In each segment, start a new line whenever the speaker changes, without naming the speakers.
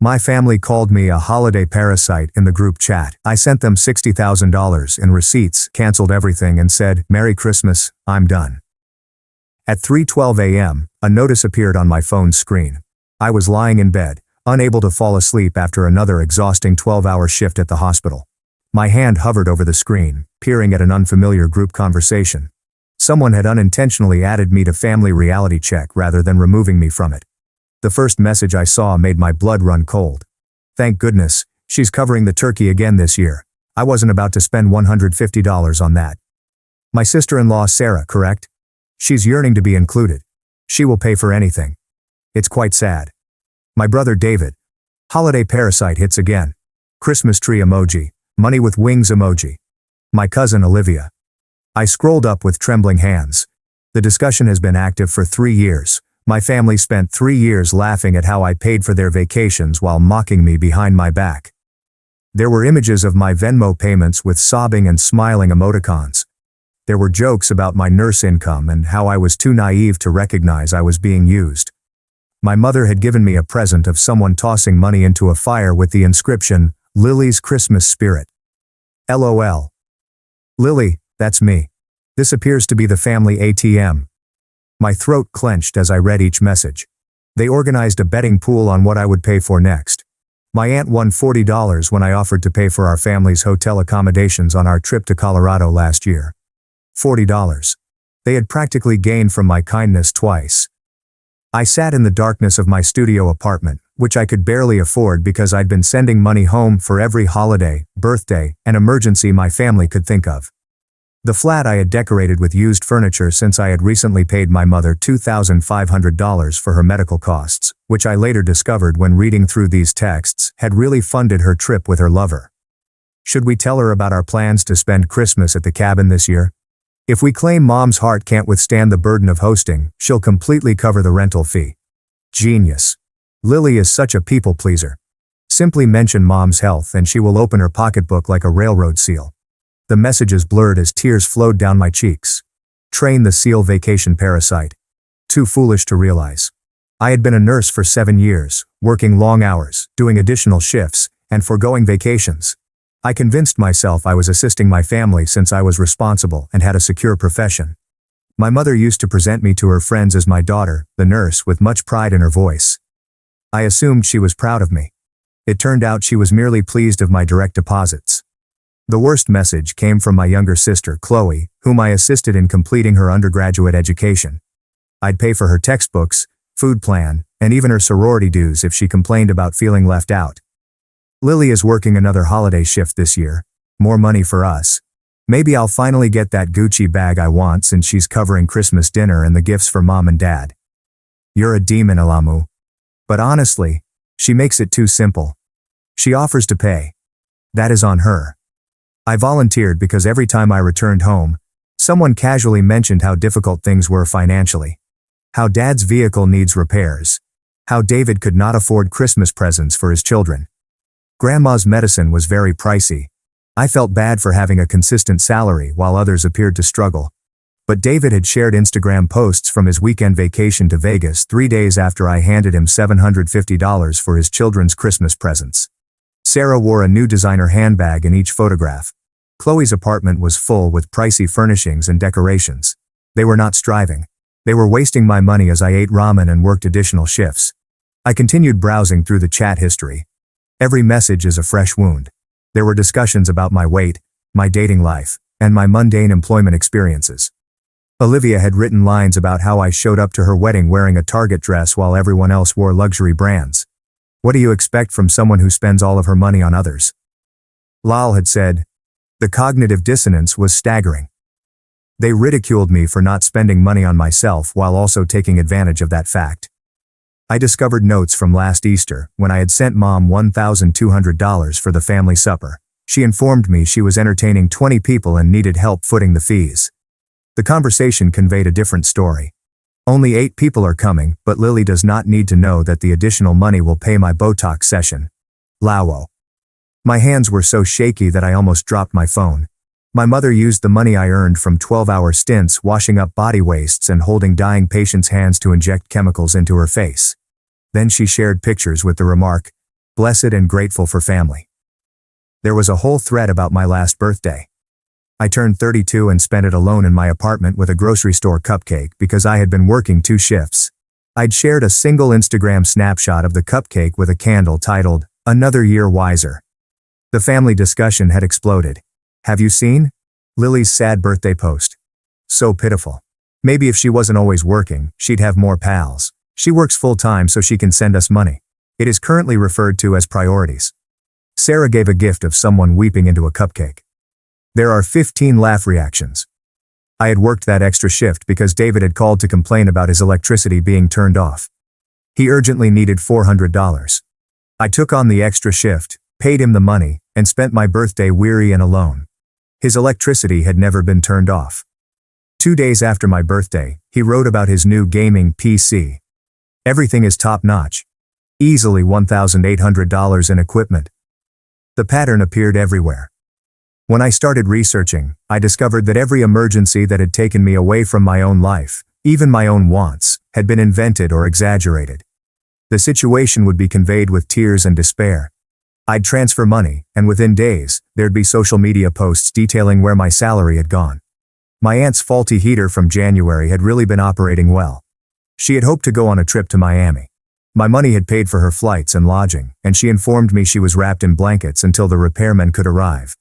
My family called me a holiday parasite in the group chat. I sent them $60,000 in receipts, canceled everything and said, "Merry Christmas, I'm done." At 3:12 a.m., a notice appeared on my phone's screen. I was lying in bed, unable to fall asleep after another exhausting 12-hour shift at the hospital. My hand hovered over the screen, peering at an unfamiliar group conversation. Someone had unintentionally added me to Family Reality Check rather than removing me from it. The first message I saw made my blood run cold. Thank goodness, she's covering the turkey again this year. I wasn't about to spend $150 on that. My sister-in-law Sarah, correct? She's yearning to be included. She will pay for anything. It's quite sad. My brother David. Holiday parasite hits again. Christmas tree emoji. Money with wings emoji. My cousin Olivia. I scrolled up with trembling hands. The discussion has been active for 3 years. My family spent 3 years laughing at how I paid for their vacations while mocking me behind my back. There were images of my Venmo payments with sobbing and smiling emoticons. There were jokes about my nurse income and how I was too naive to recognize I was being used. My mother had given me a present of someone tossing money into a fire with the inscription, "Lily's Christmas Spirit." LOL. Lily, that's me. This appears to be the family ATM. My throat clenched as I read each message. They organized a betting pool on what I would pay for next. My aunt won $40 when I offered to pay for our family's hotel accommodations on our trip to Colorado last year. $40. They had practically gained from my kindness twice. I sat in the darkness of my studio apartment, which I could barely afford because I'd been sending money home for every holiday, birthday, and emergency my family could think of. The flat I had decorated with used furniture since I had recently paid my mother $2,500 for her medical costs, which I later discovered when reading through these texts, had really funded her trip with her lover. Should we tell her about our plans to spend Christmas at the cabin this year? If we claim Mom's heart can't withstand the burden of hosting, she'll completely cover the rental fee. Genius. Lily is such a people pleaser. Simply mention Mom's health and she will open her pocketbook like a railroad seal. The messages blurred as tears flowed down my cheeks. Train the seal vacation parasite. Too foolish to realize. I had been a nurse for 7 years, working long hours, doing additional shifts, and foregoing vacations. I convinced myself I was assisting my family since I was responsible and had a secure profession. My mother used to present me to her friends as my daughter, the nurse, with much pride in her voice. I assumed she was proud of me. It turned out she was merely pleased of my direct deposits. The worst message came from my younger sister, Chloe, whom I assisted in completing her undergraduate education. I'd pay for her textbooks, food plan, and even her sorority dues if she complained about feeling left out. Lily is working another holiday shift this year. More money for us. Maybe I'll finally get that Gucci bag I want since she's covering Christmas dinner and the gifts for Mom and Dad. You're a demon, Alamu. But honestly, she makes it too simple. She offers to pay. That is on her. I volunteered because every time I returned home, someone casually mentioned how difficult things were financially. How Dad's vehicle needs repairs. How David could not afford Christmas presents for his children. Grandma's medicine was very pricey. I felt bad for having a consistent salary while others appeared to struggle. But David had shared Instagram posts from his weekend vacation to Vegas 3 days after I handed him $750 for his children's Christmas presents. Sarah wore a new designer handbag in each photograph. Chloe's apartment was full with pricey furnishings and decorations. They were not striving. They were wasting my money as I ate ramen and worked additional shifts. I continued browsing through the chat history. Every message is a fresh wound. There were discussions about my weight, my dating life, and my mundane employment experiences. Olivia had written lines about how I showed up to her wedding wearing a Target dress while everyone else wore luxury brands. What do you expect from someone who spends all of her money on others? Lal had said, the cognitive dissonance was staggering. They ridiculed me for not spending money on myself while also taking advantage of that fact. I discovered notes from last Easter when I had sent Mom $1,200 for the family supper. She informed me she was entertaining 20 people and needed help footing the fees. The conversation conveyed a different story. Only 8 people are coming, but Lily does not need to know that the additional money will pay my Botox session. Lawo. My hands were so shaky that I almost dropped my phone. My mother used the money I earned from 12-hour stints washing up body wastes and holding dying patients' hands to inject chemicals into her face. Then she shared pictures with the remark, blessed and grateful for family. There was a whole thread about my last birthday. I turned 32 and spent it alone in my apartment with a grocery store cupcake because I had been working 2 shifts. I'd shared a single Instagram snapshot of the cupcake with a candle titled, "Another Year Wiser." The family discussion had exploded. "Have you seen Lily's sad birthday post? So pitiful. Maybe if she wasn't always working, she'd have more pals. She works full-time so she can send us money. It is currently referred to as priorities." Sarah gave a gift of someone weeping into a cupcake. There are 15 laugh reactions. I had worked that extra shift because David had called to complain about his electricity being turned off. He urgently needed $400. I took on the extra shift, paid him the money, and spent my birthday weary and alone. His electricity had never been turned off. 2 days after my birthday, he wrote about his new gaming PC. Everything is top-notch. Easily $1,800 in equipment. The pattern appeared everywhere. When I started researching, I discovered that every emergency that had taken me away from my own life, even my own wants, had been invented or exaggerated. The situation would be conveyed with tears and despair. I'd transfer money, and within days, there'd be social media posts detailing where my salary had gone. My aunt's faulty heater from January had really been operating well. She had hoped to go on a trip to Miami. My money had paid for her flights and lodging, and she informed me she was wrapped in blankets until the repairmen could arrive.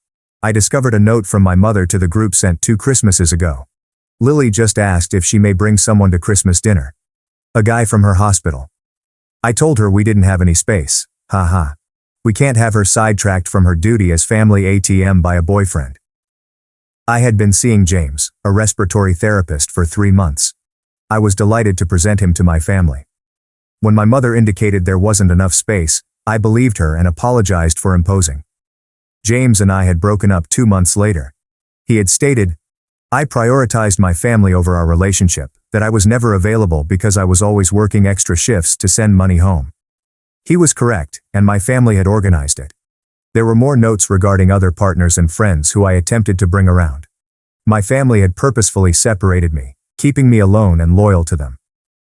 I discovered a note from my mother to the group sent 2 Christmases ago. Lily just asked if she may bring someone to Christmas dinner. A guy from her hospital. I told her we didn't have any space. Haha. We can't have her sidetracked from her duty as family ATM by a boyfriend. I had been seeing James, a respiratory therapist, for 3 months. I was delighted to present him to my family. When my mother indicated there wasn't enough space, I believed her and apologized for imposing. James and I had broken up 2 months later. He had stated, "I prioritized my family over our relationship, that I was never available because I was always working extra shifts to send money home." He was correct, and my family had organized it. There were more notes regarding other partners and friends who I attempted to bring around. My family had purposefully separated me, keeping me alone and loyal to them.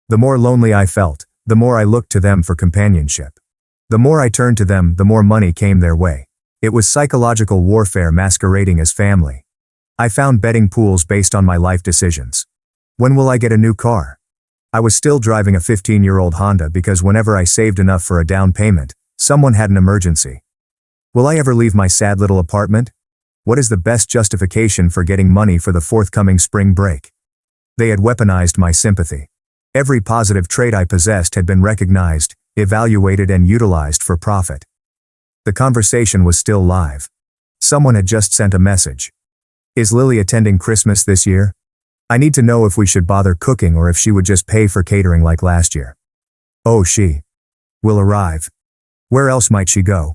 The more lonely I felt, the more I looked to them for companionship. The more I turned to them, the more money came their way. It was psychological warfare masquerading as family. I found betting pools based on my life decisions. When will I get a new car? I was still driving a 15-year-old Honda because whenever I saved enough for a down payment, someone had an emergency. Will I ever leave my sad little apartment? What is the best justification for getting money for the forthcoming spring break? They had weaponized my sympathy. Every positive trait I possessed had been recognized, evaluated, and utilized for profit. The conversation was still live. Someone had just sent a message. "Is Lily attending Christmas this year? I need to know if we should bother cooking or if she would just pay for catering like last year." "Oh, she will arrive. Where else might she go?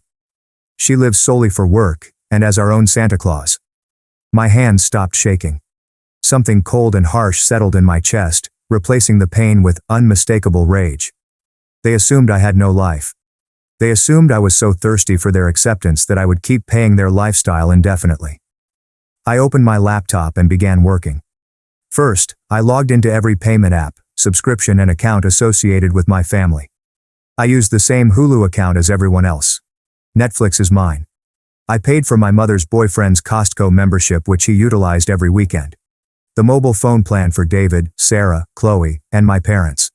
She lives solely for work, and as our own Santa Claus." My hands stopped shaking. Something cold and harsh settled in my chest, replacing the pain with unmistakable rage. They assumed I had no life. They assumed I was so thirsty for their acceptance that I would keep paying their lifestyle indefinitely. I opened my laptop and began working. First, I logged into every payment app, subscription, and account associated with my family. I used the same Hulu account as everyone else. Netflix is mine. I paid for my mother's boyfriend's Costco membership, which he utilized every weekend. The mobile phone plan for David, Sarah, Chloe, and my parents.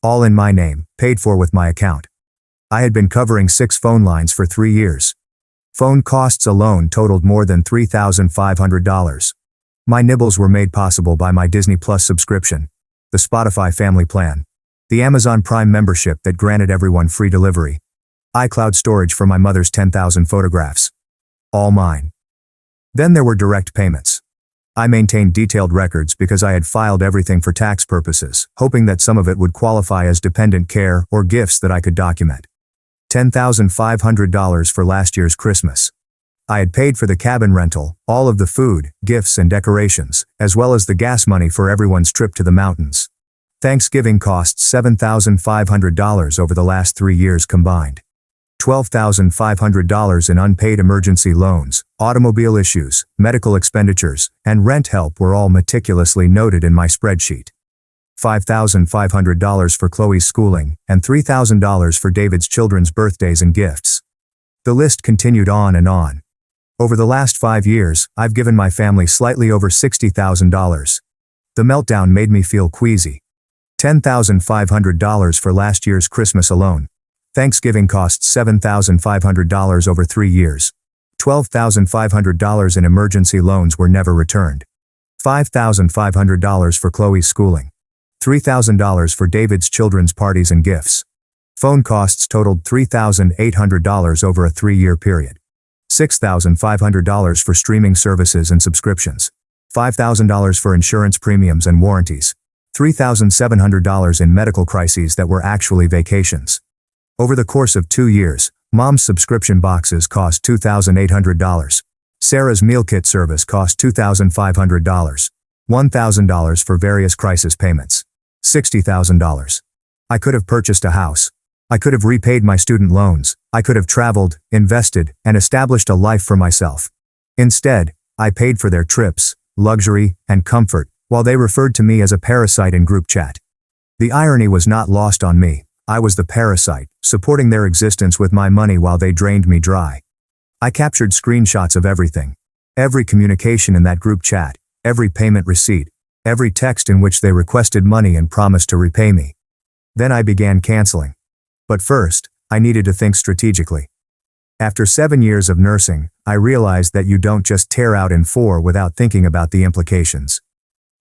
All in my name, paid for with my account. I had been covering 6 phone lines for 3 years. Phone costs alone totaled more than $3,500. My nibbles were made possible by my Disney Plus subscription, the Spotify family plan, the Amazon Prime membership that granted everyone free delivery, iCloud storage for my mother's 10,000 photographs. All mine. Then there were direct payments. I maintained detailed records because I had filed everything for tax purposes, hoping that some of it would qualify as dependent care or gifts that I could document. $10,500 for last year's Christmas. I had paid for the cabin rental, all of the food, gifts, and decorations, as well as the gas money for everyone's trip to the mountains. Thanksgiving cost $7,500 over the last 3 years combined. $12,500 in unpaid emergency loans, automobile issues, medical expenditures, and rent help were all meticulously noted in my spreadsheet. $5,500 for Chloe's schooling, and $3,000 for David's children's birthdays and gifts. The list continued on and on. Over the last 5 years, I've given my family slightly over $60,000. The meltdown made me feel queasy. $10,500 for last year's Christmas alone. Thanksgiving costs $7,500 over 3 years. $12,500 in emergency loans were never returned. $5,500 for Chloe's schooling. $3,000 for David's children's parties and gifts. Phone costs totaled $3,800 over a 3-year period. $6,500 for streaming services and subscriptions. $5,000 for insurance premiums and warranties. $3,700 in medical crises that were actually vacations. Over the course of 2 years, Mom's subscription boxes cost $2,800. Sarah's meal kit service cost $2,500. $1,000 for various crisis payments. $60,000. I could have purchased a house. I could have repaid my student loans. I could have traveled, invested, and established a life for myself. Instead, I paid for their trips, luxury, and comfort, while they referred to me as a parasite in group chat. The irony was not lost on me. I was the parasite, supporting their existence with my money while they drained me dry. I captured screenshots of everything. Every communication in that group chat, every payment receipt, every text in which they requested money and promised to repay me. Then I began canceling. But first, I needed to think strategically. After 7 years of nursing, I realized that you don't just tear out in 4 without thinking about the implications.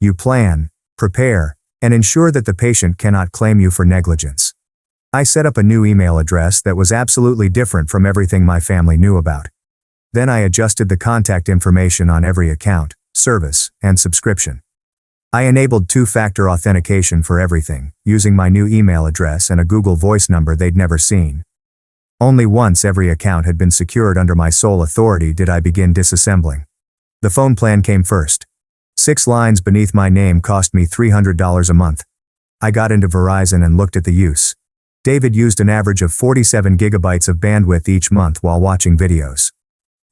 You plan, prepare, and ensure that the patient cannot claim you for negligence. I set up a new email address that was absolutely different from everything my family knew about. Then I adjusted the contact information on every account, service, and subscription. I enabled 2-factor authentication for everything, using my new email address and a Google Voice number they'd never seen. Only once every account had been secured under my sole authority did I begin disassembling. The phone plan came first. 6 lines beneath my name cost me $300 a month. I got into Verizon and looked at the use. David used an average of 47 gigabytes of bandwidth each month while watching videos.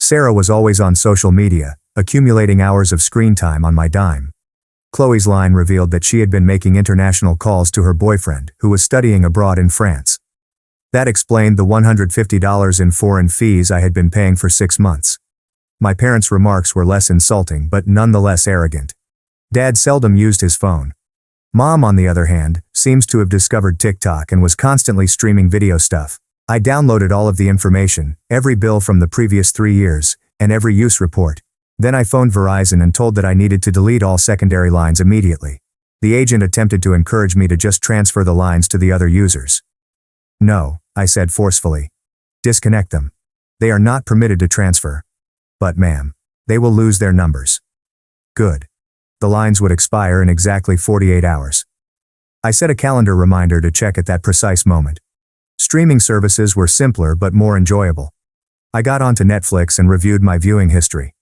Sarah was always on social media, accumulating hours of screen time on my dime. Chloe's line revealed that she had been making international calls to her boyfriend, who was studying abroad in France. That explained the $150 in foreign fees I had been paying for 6 months. My parents' remarks were less insulting but nonetheless arrogant. Dad seldom used his phone. Mom, on the other hand, seems to have discovered TikTok and was constantly streaming video stuff. I downloaded all of the information, every bill from the previous 3 years, and every use report. Then I phoned Verizon and told that I needed to delete all secondary lines immediately. The agent attempted to encourage me to just transfer the lines to the other users. No, I said forcefully. Disconnect them. They are not permitted to transfer. But ma'am, they will lose their numbers. Good. The lines would expire in exactly 48 hours. I set a calendar reminder to check at that precise moment. Streaming services were simpler but more enjoyable. I got onto Netflix and reviewed my viewing history.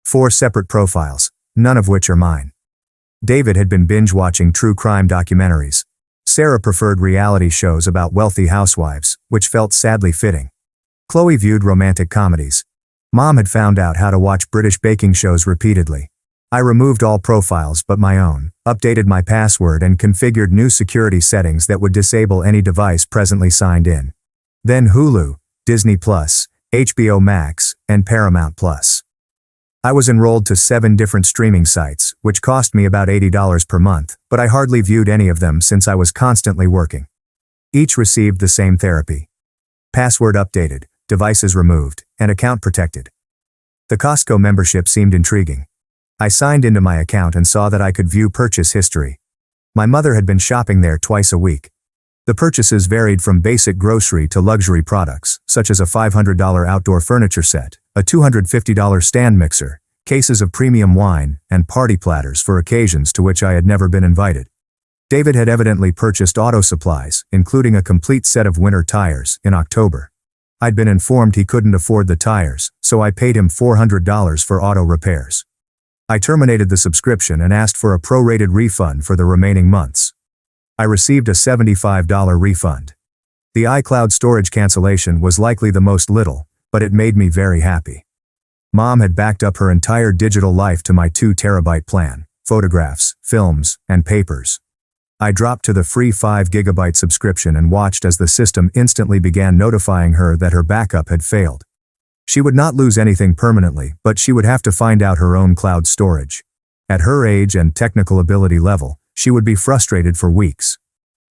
4 separate profiles, none of which are mine. David had been binge-watching true crime documentaries. Sarah preferred reality shows about wealthy housewives, which felt sadly fitting. Chloe viewed romantic comedies. Mom had found out how to watch British baking shows repeatedly. I removed all profiles but my own, updated my password and configured new security settings that would disable any device presently signed in. Then Hulu, Disney+, HBO Max, and Paramount+. I was enrolled to 7 different streaming sites, which cost me about $80 per month, but I hardly viewed any of them since I was constantly working. Each received the same therapy. Password updated, devices removed, and account protected. The Costco membership seemed intriguing. I signed into my account and saw that I could view purchase history. My mother had been shopping there twice a week. The purchases varied from basic grocery to luxury products, such as a $500 outdoor furniture set, a $250 stand mixer, cases of premium wine, and party platters for occasions to which I had never been invited. David had evidently purchased auto supplies, including a complete set of winter tires, in October. I'd been informed he couldn't afford the tires, so I paid him $400 for auto repairs. I terminated the subscription and asked for a prorated refund for the remaining months. I received a $75 refund. The iCloud storage cancellation was likely the most little, but it made me very happy. Mom had backed up her entire digital life to my 2 terabyte plan, photographs, films, and papers. I dropped to the free 5 GB subscription and watched as the system instantly began notifying her that her backup had failed. She would not lose anything permanently, but she would have to find out her own cloud storage. At her age and technical ability level, she would be frustrated for weeks.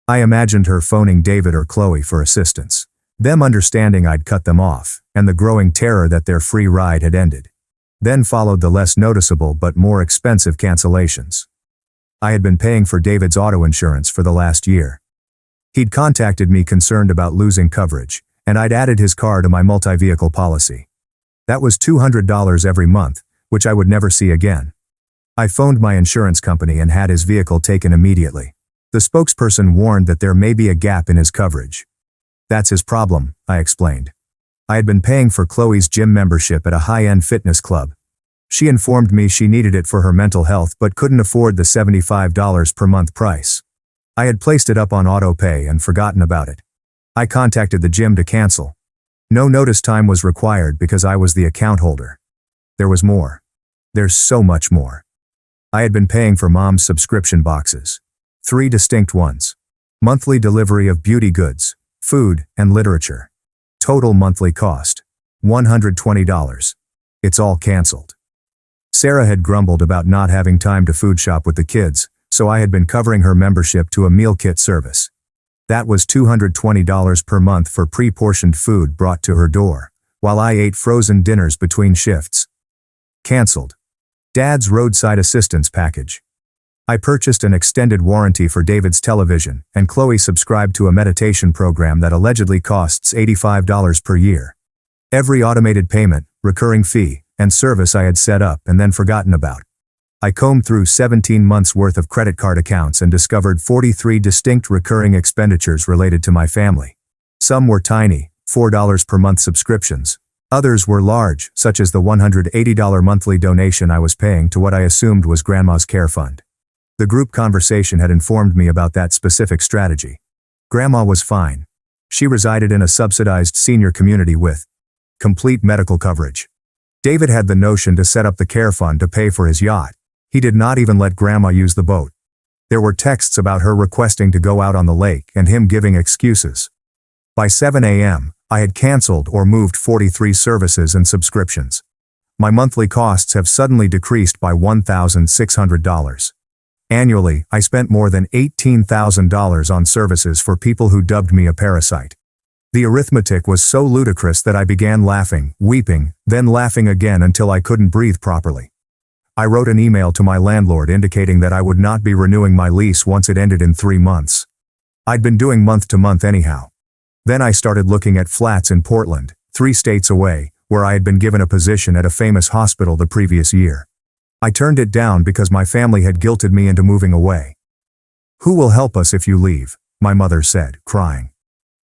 I imagined her phoning David or Chloe for assistance, them understanding I'd cut them off, and the growing terror that their free ride had ended. Then followed the less noticeable but more expensive cancellations. I had been paying for David's auto insurance for the last year. He'd contacted me concerned about losing coverage, and I'd added his car to my multi-vehicle policy. That was $200 every month, which I would never see again. I phoned my insurance company and had his vehicle taken immediately. The spokesperson warned that there may be a gap in his coverage. That's his problem, I explained. I had been paying for Chloe's gym membership at a high-end fitness club. She informed me she needed it for her mental health but couldn't afford the $75 per month price. I had placed it up on auto pay and forgotten about it. I contacted the gym to cancel. No notice time was required because I was the account holder. There was more. There's so much more. I had been paying for Mom's subscription boxes. 3 distinct ones. Monthly delivery of beauty goods, food, and literature. Total monthly cost, $120. It's all canceled. Sarah had grumbled about not having time to food shop with the kids, so I had been covering her membership to a meal kit service. That was $220 per month for pre-portioned food brought to her door, while I ate frozen dinners between shifts. Canceled. Dad's roadside assistance package. I purchased an extended warranty for David's television, and Chloe subscribed to a meditation program that allegedly costs $85 per year. Every automated payment, recurring fee, and service I had set up and then forgotten about. I combed through 17 months' worth of credit card accounts and discovered 43 distinct recurring expenditures related to my family. Some were tiny, $4 per month subscriptions. Others were large, such as the $180 monthly donation I was paying to what I assumed was Grandma's care fund. The group conversation had informed me about that specific strategy. Grandma was fine. She resided in a subsidized senior community with complete medical coverage. David had the notion to set up the care fund to pay for his yacht. He did not even let Grandma use the boat. There were texts about her requesting to go out on the lake and him giving excuses. By 7 a.m., I had canceled or moved 43 services and subscriptions. My monthly costs have suddenly decreased by $1,600. Annually, I spent more than $18,000 on services for people who dubbed me a parasite. The arithmetic was so ludicrous that I began laughing, weeping, then laughing again until I couldn't breathe properly. I wrote an email to my landlord indicating that I would not be renewing my lease once it ended in 3 months. I'd been doing month to month anyhow. Then I started looking at flats in Portland, 3 states away, where I had been given a position at a famous hospital the previous year. I turned it down because my family had guilted me into moving away. "Who will help us if you leave?" my mother said, crying.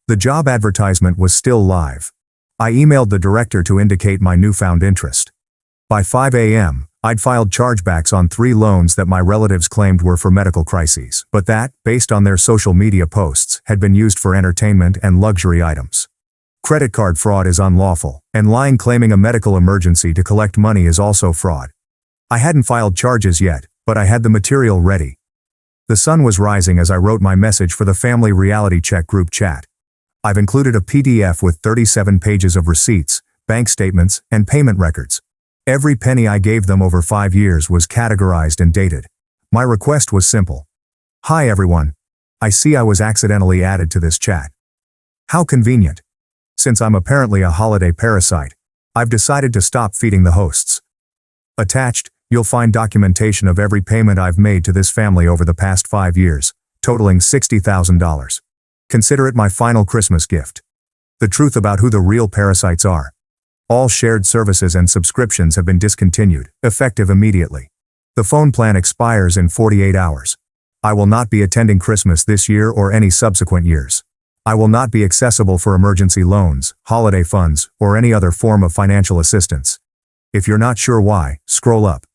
The job advertisement was still live. I emailed the director to indicate my newfound interest. By 5 a.m., I'd filed chargebacks on 3 loans that my relatives claimed were for medical crises, but that, based on their social media posts, had been used for entertainment and luxury items. Credit card fraud is unlawful, and lying claiming a medical emergency to collect money is also fraud. I hadn't filed charges yet, but I had the material ready. The sun was rising as I wrote my message for the Family Reality Check group chat. I've included a PDF with 37 pages of receipts, bank statements, and payment records. Every penny I gave them over 5 years was categorized and dated. My request was simple. "Hi everyone. I see I was accidentally added to this chat. How convenient. Since I'm apparently a holiday parasite, I've decided to stop feeding the hosts. Attached, you'll find documentation of every payment I've made to this family over the past 5 years, totaling $60,000. Consider it my final Christmas gift. The truth about who the real parasites are. All shared services and subscriptions have been discontinued, effective immediately. The phone plan expires in 48 hours. I will not be attending Christmas this year or any subsequent years. I will not be accessible for emergency loans, holiday funds, or any other form of financial assistance. If you're not sure why, scroll up.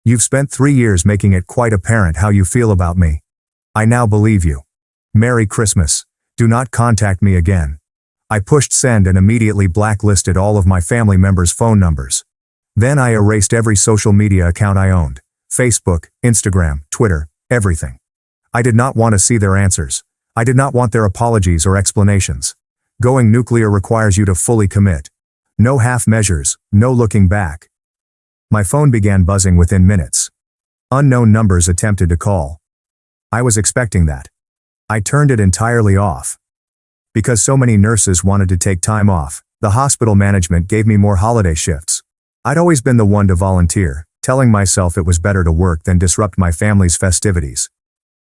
You've spent 3 years making it quite apparent how you feel about me. I now believe you. Merry Christmas. Do not contact me again." I pushed send and immediately blacklisted all of my family members' phone numbers. Then I erased every social media account I owned. Facebook, Instagram, Twitter, everything. I did not want to see their answers. I did not want their apologies or explanations. Going nuclear requires you to fully commit. No half measures, no looking back. My phone began buzzing within minutes. Unknown numbers attempted to call. I was expecting that. I turned it entirely off. Because so many nurses wanted to take time off, the hospital management gave me more holiday shifts. I'd always been the one to volunteer, telling myself it was better to work than disrupt my family's festivities.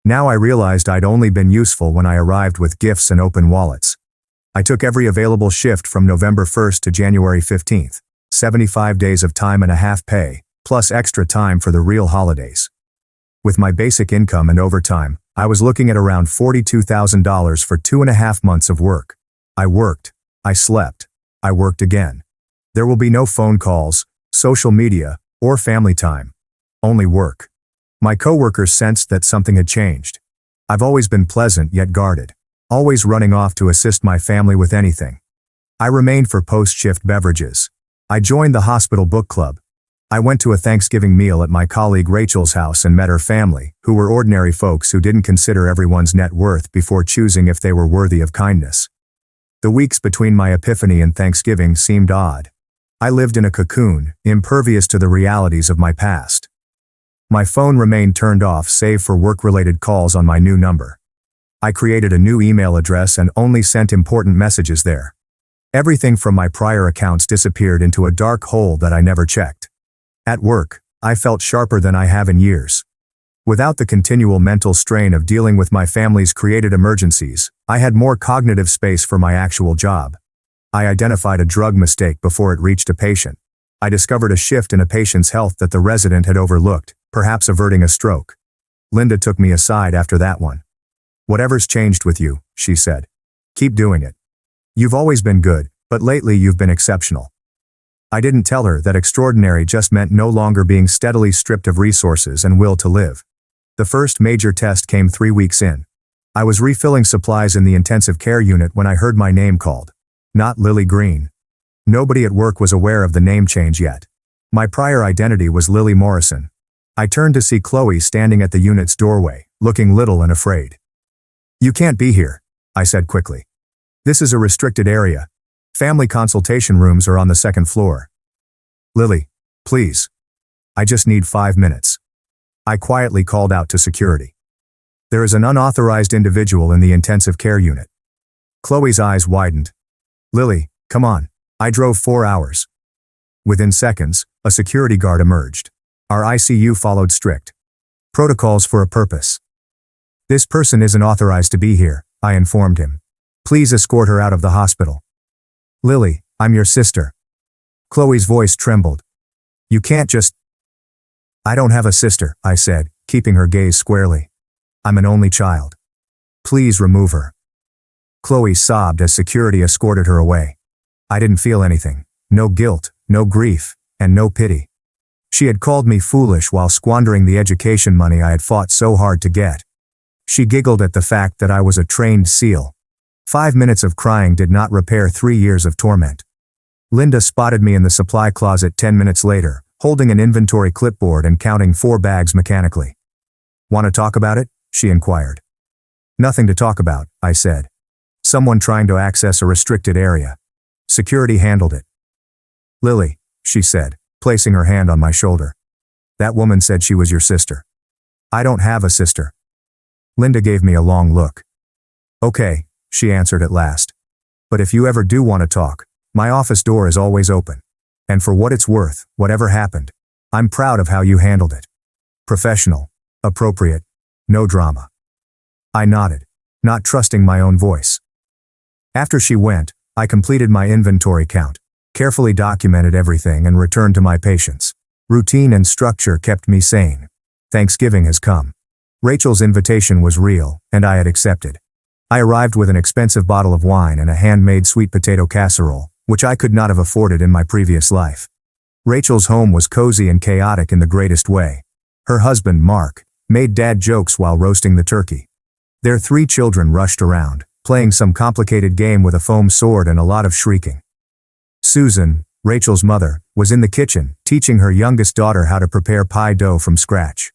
Now I realized I'd only been useful when I arrived with gifts and open wallets. I took every available shift from November 1st to January 15th, 75 days of time and a half pay, plus extra time for the real holidays. With my basic income and overtime, I was looking at around $42,000 for 2.5 months of work. I worked. I slept. I worked again. There will be no phone calls, social media, or family time. Only work. My coworkers sensed that something had changed. I've always been pleasant yet guarded, always running off to assist my family with anything. I remained for post-shift beverages. I joined the hospital book club. I went to a Thanksgiving meal at my colleague Rachel's house and met her family, who were ordinary folks who didn't consider everyone's net worth before choosing if they were worthy of kindness. The weeks between my epiphany and Thanksgiving seemed odd. I lived in a cocoon, impervious to the realities of my past. My phone remained turned off save for work-related calls on my new number. I created a new email address and only sent important messages there. Everything from my prior accounts disappeared into a dark hole that I never checked. At work, I felt sharper than I have in years. Without the continual mental strain of dealing with my family's created emergencies, I had more cognitive space for my actual job. I identified a drug mistake before it reached a patient. I discovered a shift in a patient's health that the resident had overlooked, perhaps averting a stroke. Linda took me aside after that one. "Whatever's changed with you," she said. "Keep doing it. You've always been good, but lately you've been exceptional." I didn't tell her that extraordinary just meant no longer being steadily stripped of resources and will to live. The first major test came 3 weeks in. I was refilling supplies in the intensive care unit when I heard my name called. Not Lily Green. Nobody at work was aware of the name change yet. My prior identity was Lily Morrison. I turned to see Chloe standing at the unit's doorway, looking little and afraid. "You can't be here," I said quickly. "This is a restricted area. Family consultation rooms are on the second floor." "Lily, please. I just need 5 minutes." I quietly called out to security. "There is an unauthorized individual in the intensive care unit." Chloe's eyes widened. "Lily, come on. I drove 4 hours." Within seconds, a security guard emerged. Our ICU followed strict protocols for a purpose. "This person isn't authorized to be here," I informed him. "Please escort her out of the hospital." "Lily, I'm your sister." Chloe's voice trembled. "You can't just—" "I don't have a sister," I said, keeping her gaze squarely. "I'm an only child. Please remove her." Chloe sobbed as security escorted her away. I didn't feel anything. No guilt, no grief, and no pity. She had called me foolish while squandering the education money I had fought so hard to get. She giggled at the fact that I was a trained SEAL. 5 minutes of crying did not repair 3 years of torment. Linda spotted me in the supply closet 10 minutes later, holding an inventory clipboard and counting 4 bags mechanically. "Want to talk about it?" she inquired. "Nothing to talk about," I said. "Someone trying to access a restricted area. Security handled it." "Lily," she said, placing her hand on my shoulder. "That woman said she was your sister." "I don't have a sister." Linda gave me a long look. "Okay," she answered at last. "But if you ever do want to talk, my office door is always open. And for what it's worth, whatever happened, I'm proud of how you handled it. Professional, appropriate, no drama." I nodded, not trusting my own voice. After she went, I completed my inventory count, carefully documented everything and returned to my patients. Routine and structure kept me sane. Thanksgiving has come. Rachel's invitation was real, and I had accepted. I arrived with an expensive bottle of wine and a handmade sweet potato casserole, which I could not have afforded in my previous life. Rachel's home was cozy and chaotic in the greatest way. Her husband, Mark, made dad jokes while roasting the turkey. Their 3 children rushed around, playing some complicated game with a foam sword and a lot of shrieking. Susan, Rachel's mother, was in the kitchen, teaching her youngest daughter how to prepare pie dough from scratch.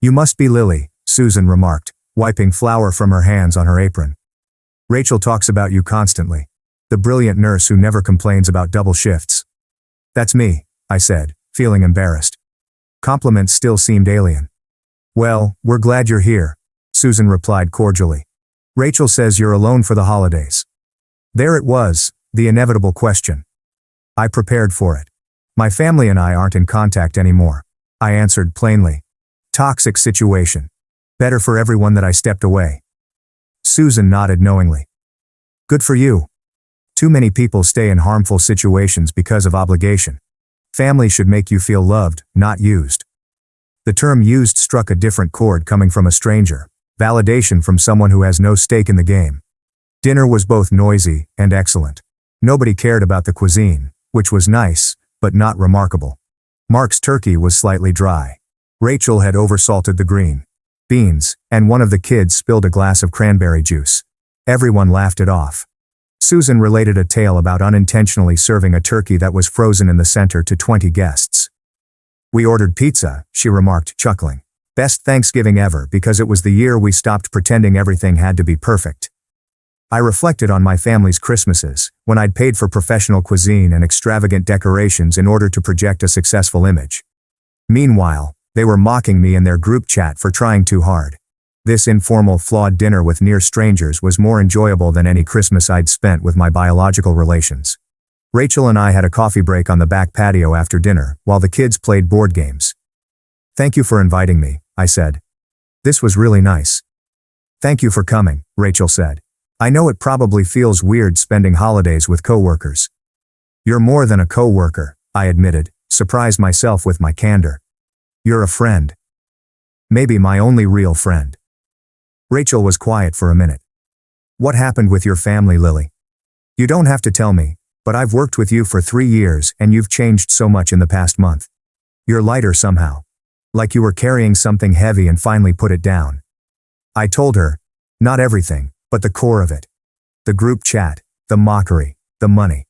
"You must be Lily," Susan remarked, wiping flour from her hands on her apron. Rachel talks about you constantly. The brilliant nurse who never complains about double shifts. That's me, I said, feeling embarrassed. Compliments still seemed alien. Well, we're glad you're here, Susan replied cordially. Rachel says you're alone for the holidays. There it was, the inevitable question. I prepared for it. My family and I aren't in contact anymore, I answered plainly. Toxic situation. Better for everyone that I stepped away. Susan nodded knowingly. Good for you. Too many people stay in harmful situations because of obligation. Family should make you feel loved, not used. The term used struck a different chord coming from a stranger. Validation from someone who has no stake in the game. Dinner was both noisy and excellent. Nobody cared about the cuisine, which was nice, but not remarkable. Mark's turkey was slightly dry. Rachel had oversalted the green beans, and one of the kids spilled a glass of cranberry juice. Everyone laughed it off. Susan related a tale about unintentionally serving a turkey that was frozen in the center to 20 guests. We ordered pizza, she remarked, chuckling. Best Thanksgiving ever because it was the year we stopped pretending everything had to be perfect. I reflected on my family's Christmases, when I'd paid for professional cuisine and extravagant decorations in order to project a successful image. Meanwhile, they were mocking me in their group chat for trying too hard. This informal, flawed dinner with near strangers was more enjoyable than any Christmas I'd spent with my biological relations. Rachel and I had a coffee break on the back patio after dinner, while the kids played board games. Thank you for inviting me, I said. This was really nice. Thank you for coming, Rachel said. I know it probably feels weird spending holidays with coworkers. You're more than a coworker, I admitted, surprised myself with my candor. You're a friend. Maybe my only real friend. Rachel was quiet for a minute. What happened with your family, Lily? You don't have to tell me, but I've worked with you for 3 years and you've changed so much in the past month. You're lighter somehow. Like you were carrying something heavy and finally put it down. I told her, not everything, but the core of it. The group chat, the mockery, the money.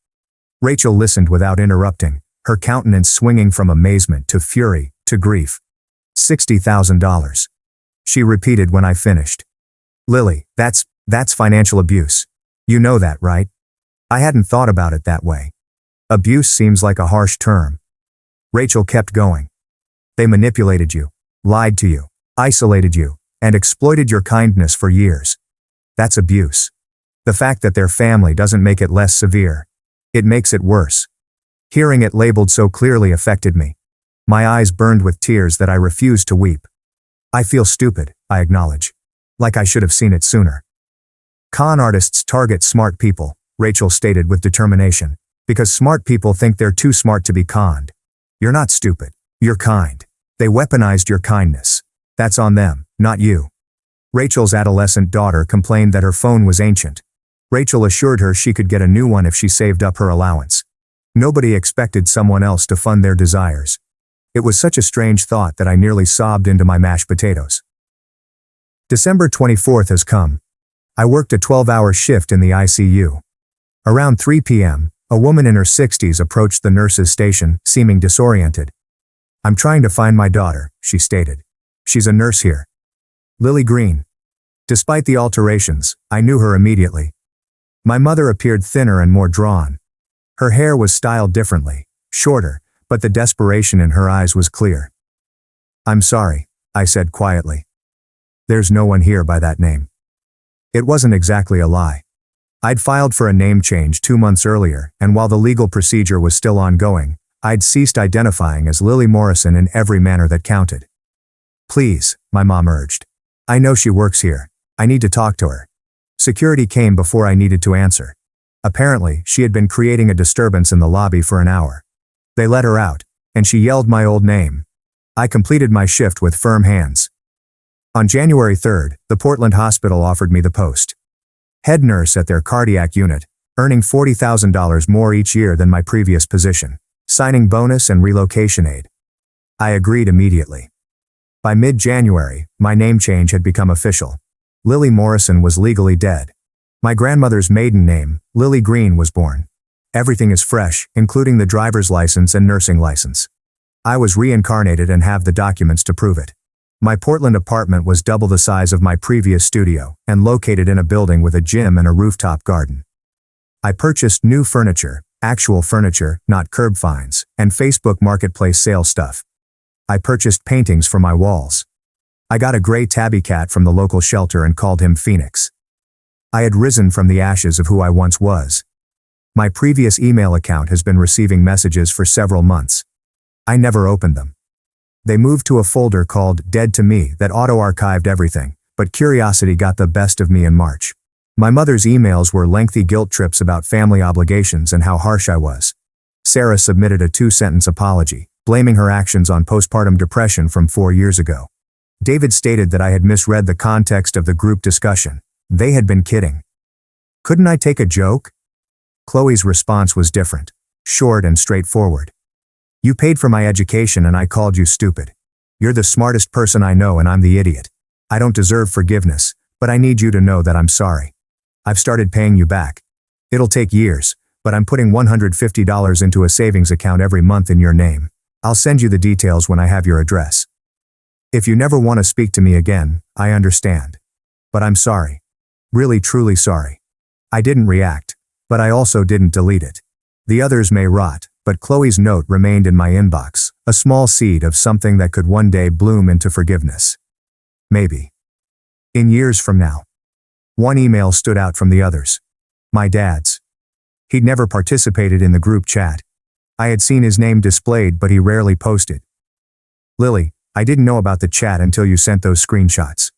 Rachel listened without interrupting, her countenance swinging from amazement to fury, to grief. $60,000. She repeated when I finished. Lily, that's financial abuse. You know that, right? I hadn't thought about it that way. Abuse seems like a harsh term. Rachel kept going. They manipulated you, lied to you, isolated you, and exploited your kindness for years. That's abuse. The fact that their family doesn't make it less severe. It makes it worse. Hearing it labeled so clearly affected me. My eyes burned with tears that I refused to weep. I feel stupid, I acknowledge. Like I should have seen it sooner. Con artists target smart people, Rachel stated with determination, because smart people think they're too smart to be conned. You're not stupid. You're kind. They weaponized your kindness. That's on them, not you. Rachel's adolescent daughter complained that her phone was ancient. Rachel assured her she could get a new one if she saved up her allowance. Nobody expected someone else to fund their desires. It was such a strange thought that I nearly sobbed into my mashed potatoes. December 24th has come. I worked a 12-hour shift in the ICU. Around 3 p.m., a woman in her 60s approached the nurse's station, seeming disoriented. I'm trying to find my daughter, she stated. She's a nurse here. Lily Green. Despite the alterations, I knew her immediately. My mother appeared thinner and more drawn. Her hair was styled differently, shorter, but the desperation in her eyes was clear. I'm sorry, I said quietly. There's no one here by that name. It wasn't exactly a lie. I'd filed for a name change 2 months earlier, and while the legal procedure was still ongoing, I'd ceased identifying as Lily Morrison in every manner that counted. Please, my mom urged. I know she works here. I need to talk to her. Security came before I needed to answer. Apparently, she had been creating a disturbance in the lobby for an hour. They let her out, and she yelled my old name. I completed my shift with firm hands. On January 3rd, the Portland hospital offered me the post. Head nurse at their cardiac unit, earning $40,000 more each year than my previous position, signing bonus and relocation aid. I agreed immediately. By mid-January, my name change had become official. Lily Morrison was legally dead. My grandmother's maiden name, Lily Green, was born. Everything is fresh, including the driver's license and nursing license. I was reincarnated and have the documents to prove it. My Portland apartment was double the size of my previous studio and located in a building with a gym and a rooftop garden. I purchased new furniture, actual furniture, not curb finds, and Facebook Marketplace sale stuff. I purchased paintings for my walls. I got a gray tabby cat from the local shelter and called him Phoenix. I had risen from the ashes of who I once was. My previous email account has been receiving messages for several months. I never opened them. They moved to a folder called Dead to Me that auto-archived everything, but curiosity got the best of me in March. My mother's emails were lengthy guilt trips about family obligations and how harsh I was. Sarah submitted a 2-sentence apology, blaming her actions on postpartum depression from 4 years ago. David stated that I had misread the context of the group discussion. They had been kidding. Couldn't I take a joke? Chloe's response was different, short and straightforward. You paid for my education and I called you stupid. You're the smartest person I know and I'm the idiot. I don't deserve forgiveness, but I need you to know that I'm sorry. I've started paying you back. It'll take years, but I'm putting $150 into a savings account every month in your name. I'll send you the details when I have your address. If you never want to speak to me again, I understand. But I'm sorry. Really truly sorry. I didn't react, but I also didn't delete it. The others may rot, but Chloe's note remained in my inbox, a small seed of something that could one day bloom into forgiveness. Maybe. In years from now. One email stood out from the others. My dad's. He'd never participated in the group chat. I had seen his name displayed, but he rarely posted. Lily, I didn't know about the chat until you sent those screenshots.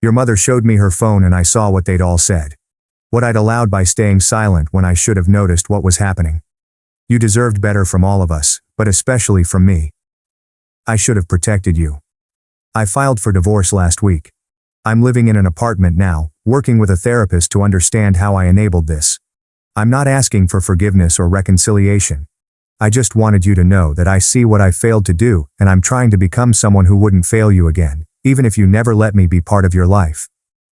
Your mother showed me her phone and I saw what they'd all said. What I'd allowed by staying silent when I should have noticed what was happening. You deserved better from all of us, but especially from me. I should have protected you. I filed for divorce last week. I'm living in an apartment now, working with a therapist to understand how I enabled this. I'm not asking for forgiveness or reconciliation. I just wanted you to know that I see what I failed to do and I'm trying to become someone who wouldn't fail you again, even if you never let me be part of your life.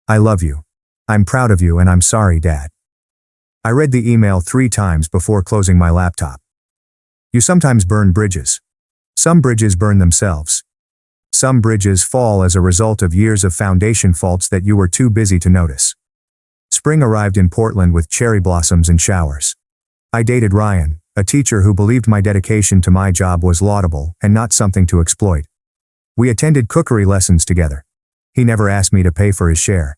I love you. I'm proud of you and I'm sorry, Dad. I read the email 3 times before closing my laptop. You sometimes burn bridges. Some bridges burn themselves. Some bridges fall as a result of years of foundation faults that you were too busy to notice. Spring arrived in Portland with cherry blossoms and showers. I dated Ryan, a teacher who believed my dedication to my job was laudable and not something to exploit. We attended cookery lessons together. He never asked me to pay for his share.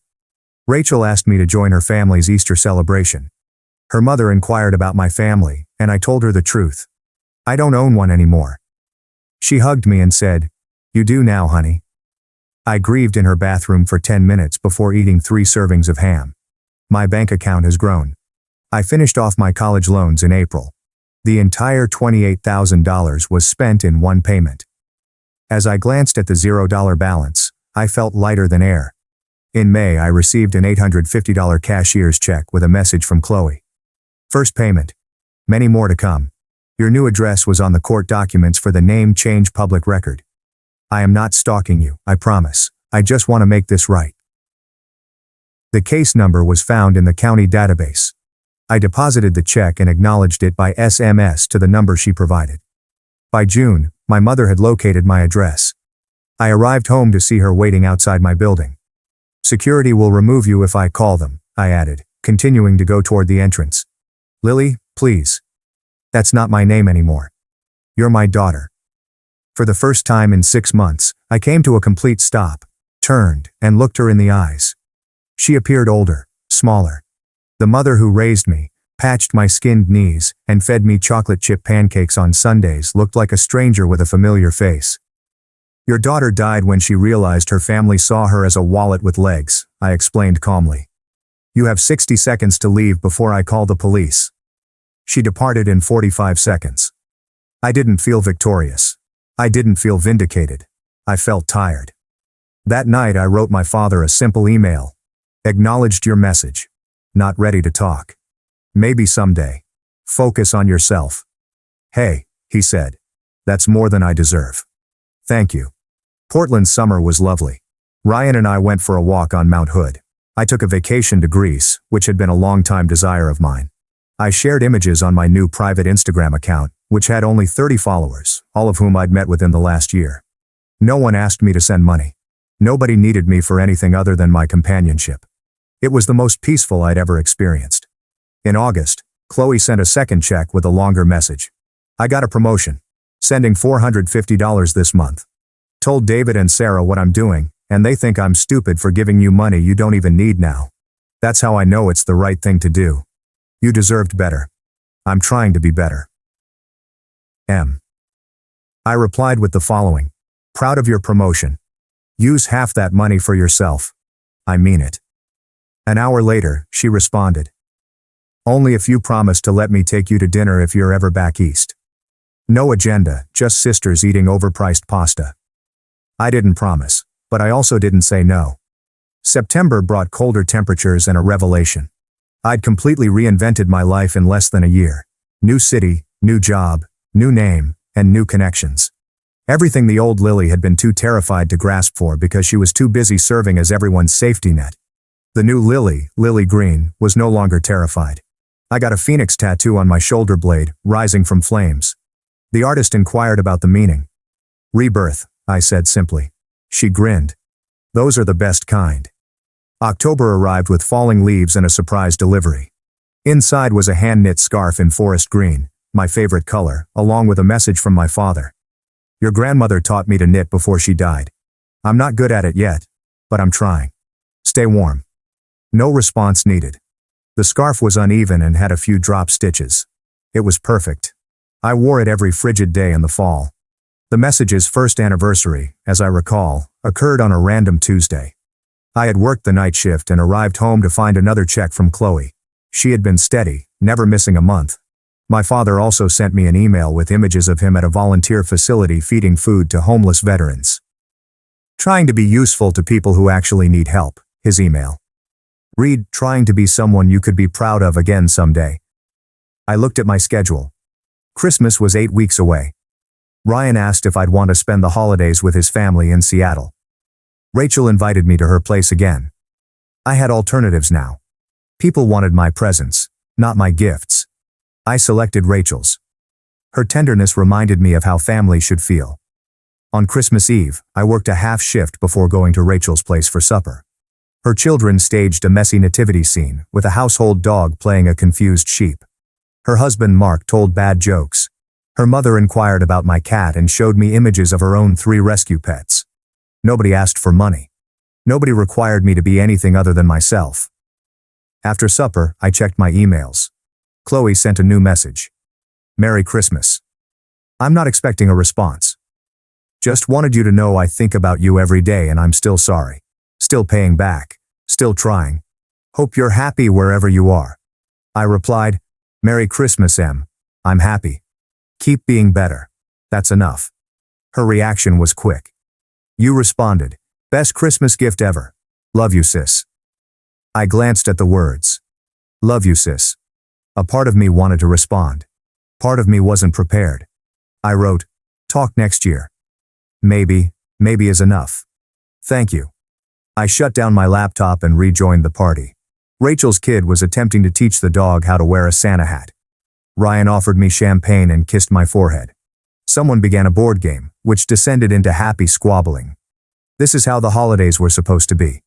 Rachel asked me to join her family's Easter celebration. Her mother inquired about my family, and I told her the truth. I don't own one anymore. She hugged me and said, "You do now, honey." I grieved in her bathroom for 10 minutes before eating 3 servings of ham. My bank account has grown. I finished off my college loans in April. The entire $28,000 was spent in one payment. As I glanced at the $0 balance, I felt lighter than air. In May, I received an $850 cashier's check with a message from Chloe. First payment. Many more to come. Your new address was on the court documents for the name change public record. I am not stalking you, I promise. I just want to make this right. The case number was found in the county database. I deposited the check and acknowledged it by SMS to the number she provided. By June, my mother had located my address. I arrived home to see her waiting outside my building. Security will remove you if I call them, I added, continuing to go toward the entrance. Lily, please. That's not my name anymore. You're my daughter. For the first time in 6 months, I came to a complete stop, turned, and looked her in the eyes. She appeared older, smaller. The mother who raised me, patched my skinned knees, and fed me chocolate chip pancakes on Sundays looked like a stranger with a familiar face. Your daughter died when she realized her family saw her as a wallet with legs, I explained calmly. You have 60 seconds to leave before I call the police. She departed in 45 seconds. I didn't feel victorious. I didn't feel vindicated. I felt tired. That night I wrote my father a simple email. Acknowledged your message. Not ready to talk. Maybe someday. Focus on yourself. Hey, he said. That's more than I deserve. Thank you. Portland's summer was lovely. Ryan and I went for a walk on Mount Hood. I took a vacation to Greece, which had been a long-time desire of mine. I shared images on my new private Instagram account, which had only 30 followers, all of whom I'd met within the last year. No one asked me to send money. Nobody needed me for anything other than my companionship. It was the most peaceful I'd ever experienced. In August, Chloe sent a second check with a longer message. I got a promotion. Sending $450 this month. Told David and Sarah what I'm doing, and they think I'm stupid for giving you money you don't even need now. That's how I know it's the right thing to do. You deserved better. I'm trying to be better. M. I replied with the following. Proud of your promotion. Use half that money for yourself. I mean it. An hour later, she responded. Only if you promise to let me take you to dinner if you're ever back east. No agenda, just sisters eating overpriced pasta. I didn't promise, but I also didn't say no. September brought colder temperatures and a revelation. I'd completely reinvented my life in less than a year. New city, new job, new name, and new connections. Everything the old Lily had been too terrified to grasp for because she was too busy serving as everyone's safety net. The new Lily, Lily Green, was no longer terrified. I got a phoenix tattoo on my shoulder blade, rising from flames. The artist inquired about the meaning. Rebirth, I said simply. She grinned. Those are the best kind. October arrived with falling leaves and a surprise delivery. Inside was a hand-knit scarf in forest green, my favorite color, along with a message from my father. Your grandmother taught me to knit before she died. I'm not good at it yet, but I'm trying. Stay warm. No response needed. The scarf was uneven and had a few drop stitches. It was perfect. I wore it every frigid day in the fall. The message's first anniversary, as I recall, occurred on a random Tuesday. I had worked the night shift and arrived home to find another check from Chloe. She had been steady, never missing a month. My father also sent me an email with images of him at a volunteer facility feeding food to homeless veterans. Trying to be useful to people who actually need help, his email. Read, trying to be someone you could be proud of again someday. I looked at my schedule. Christmas was 8 weeks away. Ryan asked if I'd want to spend the holidays with his family in Seattle. Rachel invited me to her place again. I had alternatives now. People wanted my presents, not my gifts. I selected Rachel's. Her tenderness reminded me of how family should feel. On Christmas Eve, I worked a half shift before going to Rachel's place for supper. Her children staged a messy nativity scene, with a household dog playing a confused sheep. Her husband Mark told bad jokes. Her mother inquired about my cat and showed me images of her own 3 rescue pets. Nobody asked for money. Nobody required me to be anything other than myself. After supper, I checked my emails. Chloe sent a new message. Merry Christmas. I'm not expecting a response. Just wanted you to know I think about you every day and I'm still sorry. Still paying back. Still trying. Hope you're happy wherever you are. I replied, Merry Christmas, Em. I'm happy. Keep being better. That's enough. Her reaction was quick. You responded, best Christmas gift ever. Love you, sis. I glanced at the words. Love you, sis. A part of me wanted to respond. Part of me wasn't prepared. I wrote, talk next year. Maybe is enough. Thank you. I shut down my laptop and rejoined the party. Rachel's kid was attempting to teach the dog how to wear a Santa hat. Ryan offered me champagne and kissed my forehead. Someone began a board game, which descended into happy squabbling. This is how the holidays were supposed to be.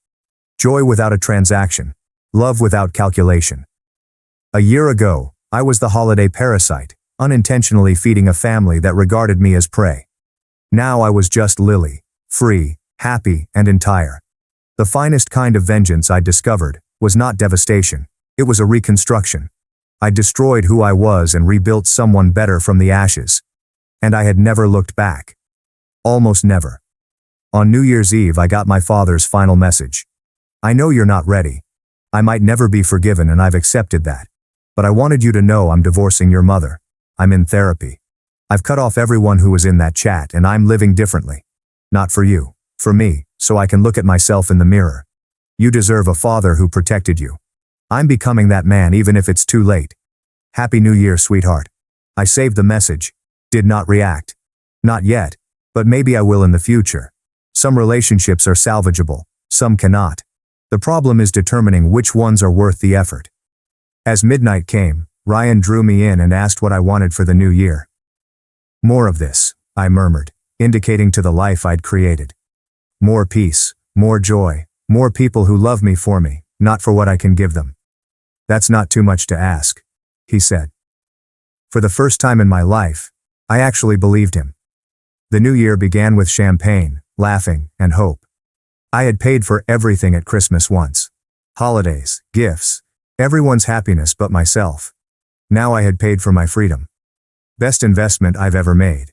Joy without a transaction. Love without calculation. A year ago, I was the holiday parasite, unintentionally feeding a family that regarded me as prey. Now I was just Lily, free, happy, and entire. The finest kind of vengeance I discovered was not devastation. It was a reconstruction. I destroyed who I was and rebuilt someone better from the ashes. And I had never looked back. Almost never. On New Year's Eve, I got my father's final message. I know you're not ready. I might never be forgiven and I've accepted that. But I wanted you to know I'm divorcing your mother. I'm in therapy. I've cut off everyone who was in that chat and I'm living differently. Not for you, for me, so I can look at myself in the mirror. You deserve a father who protected you. I'm becoming that man even if it's too late. Happy New Year, sweetheart. I saved the message. Did not react. Not yet, but maybe I will in the future. Some relationships are salvageable, some cannot. The problem is determining which ones are worth the effort. As midnight came, Ryan drew me in and asked what I wanted for the new year. More of this, I murmured, indicating to the life I'd created. More peace, more joy, more people who love me for me, not for what I can give them. That's not too much to ask, he said. For the first time in my life, I actually believed him. The new year began with champagne, laughing, and hope. I had paid for everything at Christmas once. Holidays, gifts, everyone's happiness but myself. Now I had paid for my freedom. Best investment I've ever made.